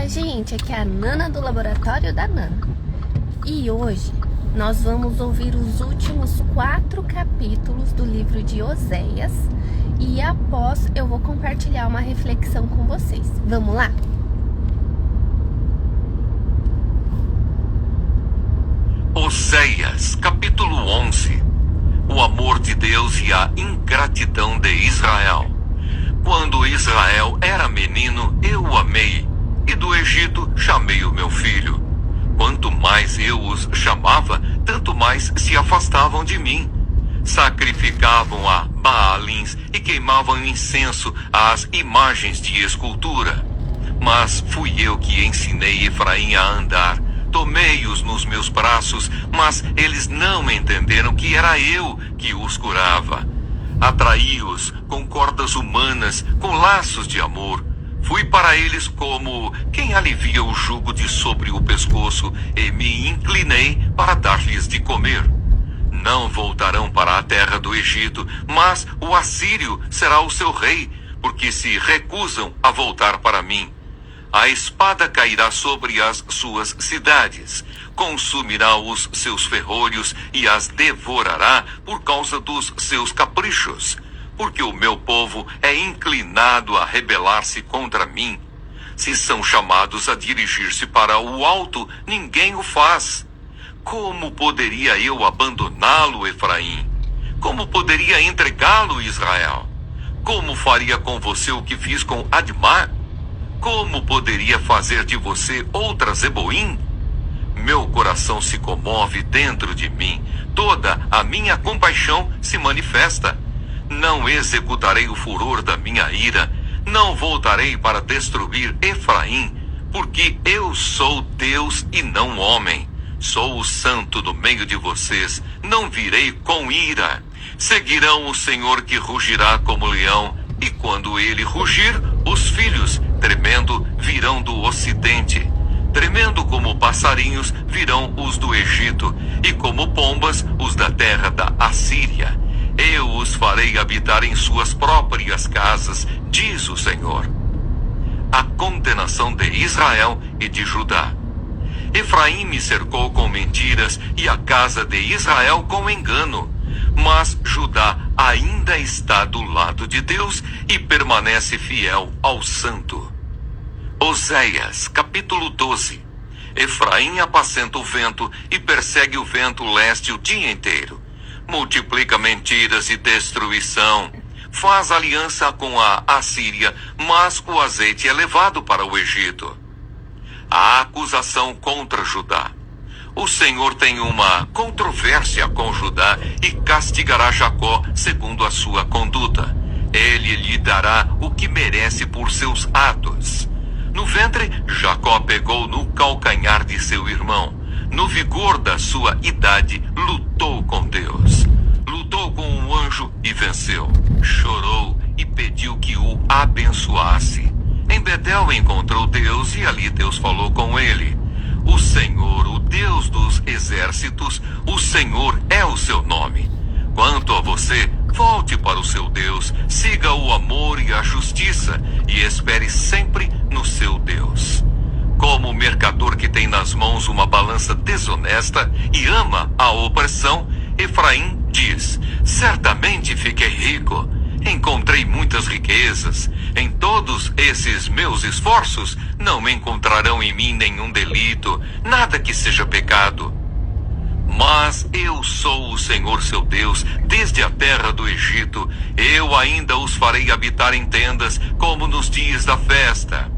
Fala, gente, aqui é a Nana do Laboratório da Nana. E hoje nós vamos ouvir os últimos 4 capítulos do livro de Oséias. E após eu vou compartilhar uma reflexão com vocês. Vamos lá? Oséias, capítulo 11. O amor de Deus e a ingratidão de Israel. Quando Israel era menino, eu o amei, e do Egito chamei o meu filho. Quanto mais eu os chamava, tanto mais se afastavam de mim. Sacrificavam a Baalins e queimavam incenso às imagens de escultura. Mas fui eu que ensinei Efraim a andar. Tomei-os nos meus braços, mas eles não entenderam que era eu que os curava. Atraí-os com cordas humanas, com laços de amor. Fui para eles como quem alivia o jugo de sobre o pescoço e me inclinei para dar-lhes de comer. Não voltarão para a terra do Egito, mas o assírio será o seu rei, porque se recusam a voltar para mim. A espada cairá sobre as suas cidades, consumirá os seus ferrolhos e as devorará por causa dos seus caprichos, porque o meu povo é inclinado a rebelar-se contra mim. Se são chamados a dirigir-se para o alto, ninguém o faz. Como poderia eu abandoná-lo, Efraim? Como poderia entregá-lo, Israel? Como faria com você o que fiz com Admá? Como poderia fazer de você outra Zeboim? Meu coração se comove dentro de mim, toda a minha compaixão se manifesta. Não executarei o furor da minha ira, não voltarei para destruir Efraim, porque eu sou Deus e não homem. Sou o santo no meio de vocês, não virei com ira. Seguirão o Senhor que rugirá como leão, e quando ele rugir, os filhos, tremendo, virão do ocidente. Tremendo como passarinhos, virão os do Egito, e como pombas, os da terra da Assíria. Eu os farei habitar em suas próprias casas, diz o Senhor. A condenação de Israel e de Judá. Efraim me cercou com mentiras, e a casa de Israel com engano. Mas Judá ainda está do lado de Deus e permanece fiel ao santo. Oséias, capítulo 12. Efraim apacenta o vento e persegue o vento leste o dia inteiro. Multiplica mentiras e destruição. Faz aliança com a Assíria, mas o azeite é levado para o Egito. A acusação contra Judá. O Senhor tem uma controvérsia com Judá e castigará Jacó segundo a sua conduta. Ele lhe dará o que merece por seus atos. No ventre, Jacó pegou no calcanhar de seu irmão. No vigor da sua idade, lutou com Deus. Lutou com um anjo e venceu. Chorou e pediu que o abençoasse. Em Betel encontrou Deus e ali Deus falou com ele. O Senhor, o Deus dos exércitos, o Senhor é o seu nome. Quanto a você, volte para o seu Deus, siga o amor e a justiça e espere sempre no seu Deus. Como o mercador que tem nas mãos uma balança desonesta e ama a opressão, Efraim diz: certamente fiquei rico, encontrei muitas riquezas. Em todos esses meus esforços, não encontrarão em mim nenhum delito, nada que seja pecado. Mas eu sou o Senhor seu Deus, desde a terra do Egito. Eu ainda os farei habitar em tendas, como nos dias da festa.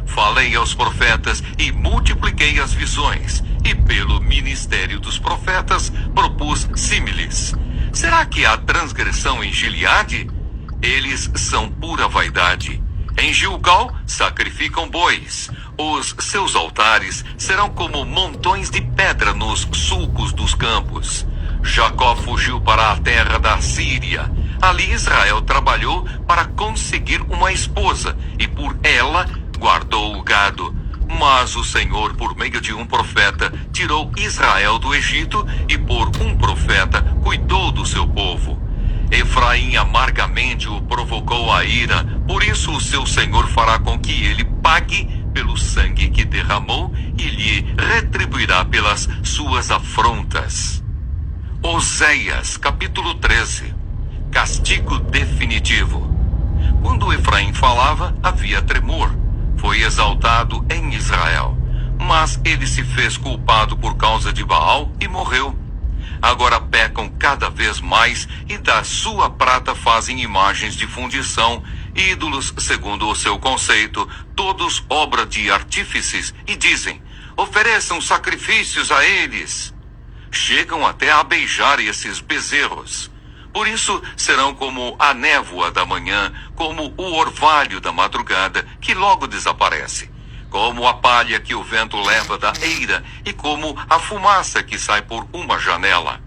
Falei aos profetas e multipliquei as visões, e pelo ministério dos profetas propus símiles. Será que há transgressão em Gileade? Eles são pura vaidade. Em Gilgal sacrificam bois. Os seus altares serão como montões de pedra nos sulcos dos campos. Jacó fugiu para a terra da Síria. Ali Israel trabalhou para conseguir uma esposa, e por ela guardou o gado. Mas o Senhor, por meio de um profeta, tirou Israel do Egito, e por um profeta cuidou do seu povo. Efraim amargamente o provocou a ira, por isso o seu Senhor fará com que ele pague pelo sangue que destruirá pelas suas afrontas. Oséias, capítulo 13. Castigo definitivo. Quando Efraim falava, havia tremor. Foi exaltado em Israel. Mas ele se fez culpado por causa de Baal e morreu. Agora pecam cada vez mais e da sua prata fazem imagens de fundição, ídolos segundo o seu conceito, todos obra de artífices, e dizem: ofereçam sacrifícios a eles. Chegam até a beijar esses bezerros. Por isso serão como a névoa da manhã, como o orvalho da madrugada, que logo desaparece, como a palha que o vento leva da eira, e como a fumaça que sai por uma janela.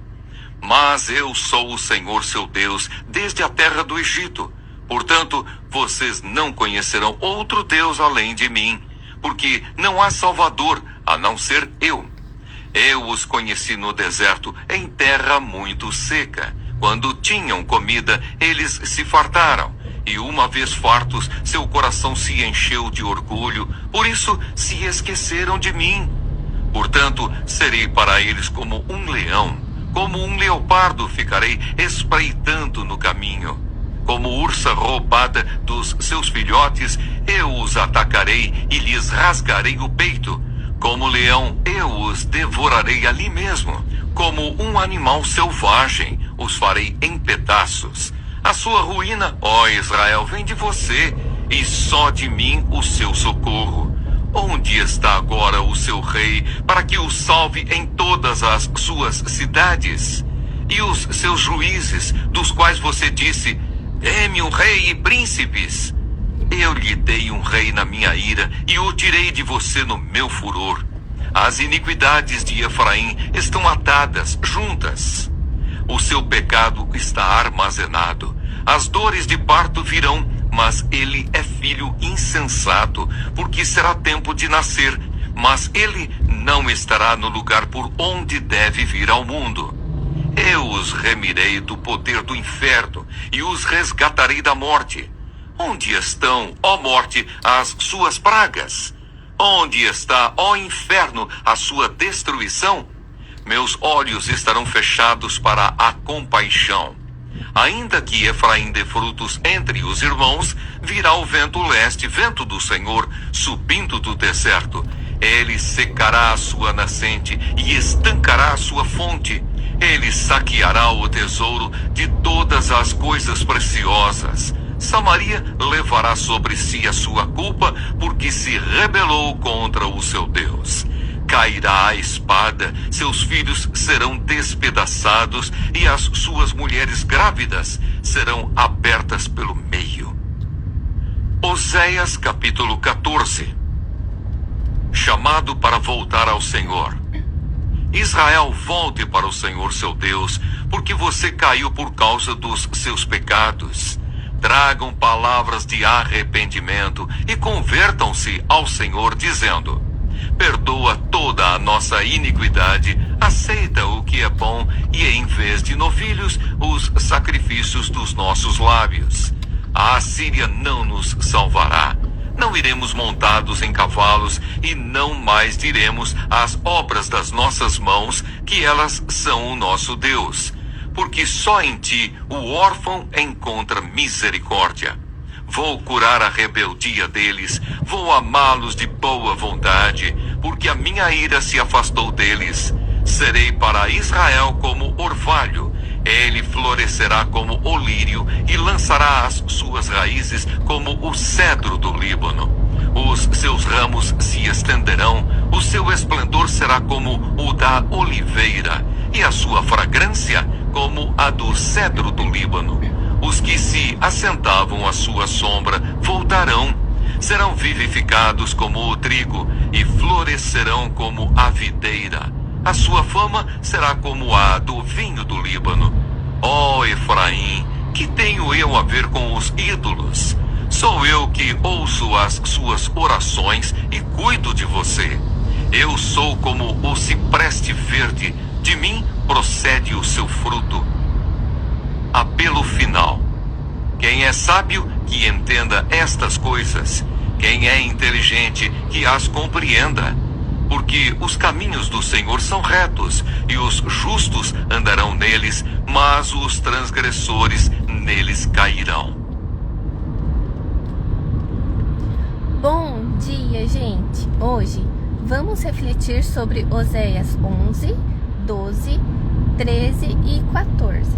Mas eu sou o Senhor seu Deus, desde a terra do Egito. Portanto, vocês não conhecerão outro Deus além de mim, porque não há Salvador a não ser eu. Eu os conheci no deserto, em terra muito seca. Quando tinham comida, eles se fartaram. E uma vez fartos, seu coração se encheu de orgulho. Por isso, se esqueceram de mim. Portanto, serei para eles como um leão. Como um leopardo ficarei espreitando no caminho. Como ursa roubada dos seus filhotes, eu os atacarei e lhes rasgarei o peito. Como leão, eu os devorarei ali mesmo. Como um animal selvagem, os farei em pedaços. A sua ruína, ó Israel, vem de você, e só de mim o seu socorro. Onde está agora o seu rei, para que o salve em todas as suas cidades? E os seus juízes, dos quais você disse: dê-me um rei e príncipes. Eu lhe dei um rei na minha ira, e o tirei de você no meu furor. As iniquidades de Efraim estão atadas, juntas. O seu pecado está armazenado. As dores de parto virão, mas ele é filho insensato, porque será tempo de nascer, mas ele não estará no lugar por onde deve vir ao mundo. Eu os remirei do poder do inferno e os resgatarei da morte. Onde estão, ó morte, as suas pragas? Onde está, ó inferno, a sua destruição? Meus olhos estarão fechados para a compaixão. Ainda que Efraim dê frutos entre os irmãos, virá o vento leste, vento do Senhor, subindo do deserto. Ele secará a sua nascente e estancará a sua fonte. Ele saqueará o tesouro de todas as coisas preciosas. Samaria levará sobre si a sua culpa, porque se rebelou contra o seu Deus. Cairá a espada, seus filhos serão despedaçados, e as suas mulheres grávidas serão abertas pelo meio. Oséias capítulo 14. Chamado para voltar ao Senhor. Israel, volte para o Senhor seu Deus, porque você caiu por causa dos seus pecados. Tragam palavras de arrependimento e convertam-se ao Senhor, dizendo: perdoa toda a nossa iniquidade, aceita o que é bom, e em vez de novilhos, os sacrifícios dos nossos lábios. A Assíria não nos salvará. Não iremos montados em cavalos, e não mais diremos às obras das nossas mãos que elas são o nosso Deus. Porque só em ti o órfão encontra misericórdia. Vou curar a rebeldia deles, vou amá-los de boa vontade, porque a minha ira se afastou deles. Serei para Israel como orvalho, ele florescerá como o lírio e lançará as suas raízes como o cedro do Líbano. Os seus ramos se estenderão, o seu esplendor será como o da oliveira, e a sua fragrância como a do cedro do Líbano. Os que se assentavam à sua sombra voltarão, serão vivificados como o trigo e florescerão como a videira. A sua fama será como a do vinho do Líbano. Ó Efraim, que tenho eu a ver com os ídolos? Sou eu que ouço as suas orações e cuido de você. Eu sou como o cipreste verde, de mim procede o seu fruto. Apelo final. Quem é sábio, que entenda estas coisas. Quem é inteligente, que as compreenda. porque os caminhos do Senhor são retos, e os justos andarão neles, mas os transgressores neles cairão. Bom dia, gente! Hoje vamos refletir sobre Oséias 11, 12, 13 e 14.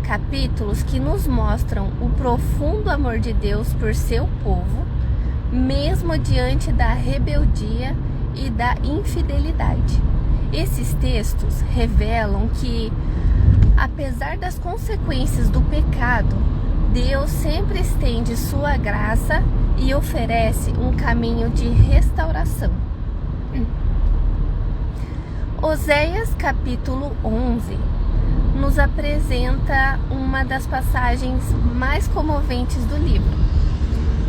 Capítulos que nos mostram o profundo amor de Deus por seu povo, mesmo diante da rebeldia e da infidelidade. Esses textos revelam que, apesar das consequências do pecado, Deus sempre estende sua graça e oferece um caminho de restauração. Oséias capítulo 11 nos apresenta uma das passagens mais comoventes do livro.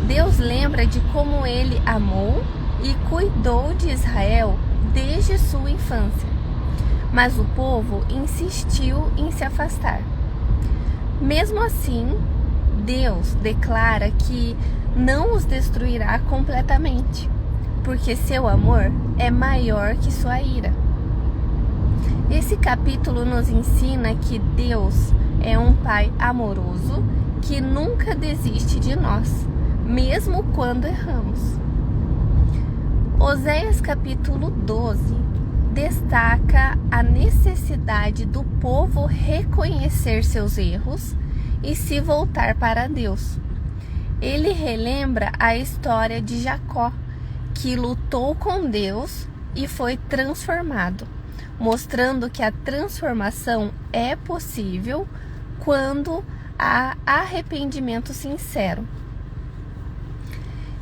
Deus lembra de como ele amou e cuidou de Israel desde sua infância, mas o povo insistiu em se afastar. Mesmo assim, Deus declara que não os destruirá completamente, porque seu amor é maior que sua ira. Esse capítulo nos ensina que Deus é um Pai amoroso que nunca desiste de nós, mesmo quando erramos. Oséias capítulo 12 destaca a necessidade do povo reconhecer seus erros e se voltar para Deus. Ele relembra a história de Jacó, que lutou com Deus e foi transformado, mostrando que a transformação é possível quando há arrependimento sincero.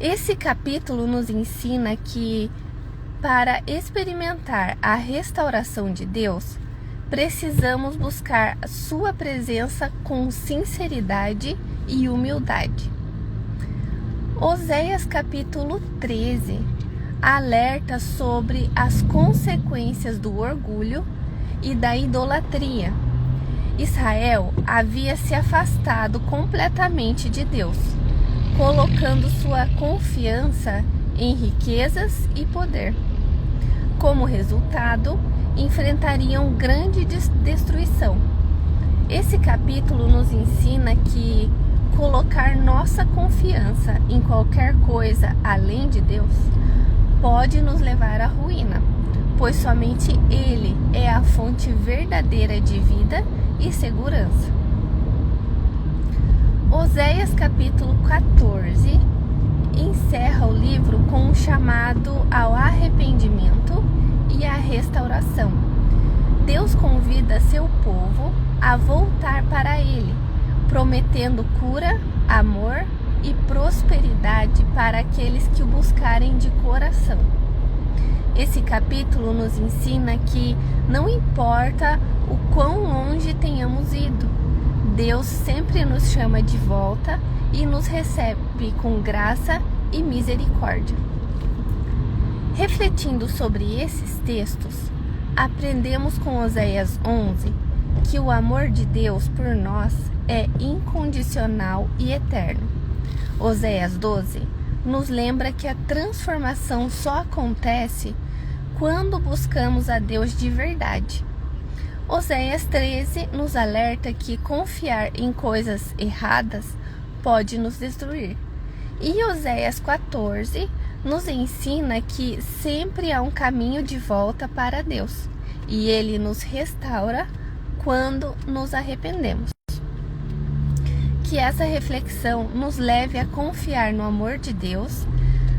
Esse capítulo nos ensina que, para experimentar a restauração de Deus, precisamos buscar sua presença com sinceridade e humildade. Oséias capítulo 13 alerta sobre as consequências do orgulho e da idolatria. Israel havia se afastado completamente de Deus, colocando sua confiança em riquezas e poder. Como resultado, enfrentariam grande destruição. Esse capítulo nos ensina que colocar nossa confiança em qualquer coisa além de Deus pode nos levar à ruína, pois somente Ele é a fonte verdadeira de vida e segurança. Oséias capítulo 14 encerra o livro com um chamado ao arrependimento e à restauração. Deus convida seu povo a voltar para Ele, prometendo cura, amor e prosperidade para aqueles que o buscarem de coração. Esse capítulo nos ensina que não importa o quão longe tenhamos ido, Deus sempre nos chama de volta e nos recebe com graça e misericórdia. Refletindo sobre esses textos, aprendemos com Oséias 11 que o amor de Deus por nós é incondicional e eterno. Oséias 12 nos lembra que a transformação só acontece quando buscamos a Deus de verdade. Oséias 13 nos alerta que confiar em coisas erradas pode nos destruir. E Oséias 14 nos ensina que sempre há um caminho de volta para Deus, e Ele nos restaura quando nos arrependemos. Que essa reflexão nos leve a confiar no amor de Deus,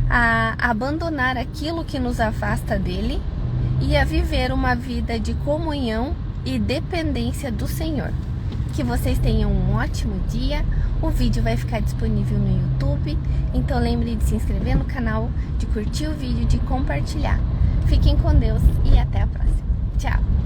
a abandonar aquilo que nos afasta dele e a viver uma vida de comunhão e dependência do Senhor. Que vocês tenham um ótimo dia. O vídeo vai ficar disponível no YouTube, então lembre de se inscrever no canal, de curtir o vídeo, de compartilhar. Fiquem com Deus e até a próxima. Tchau!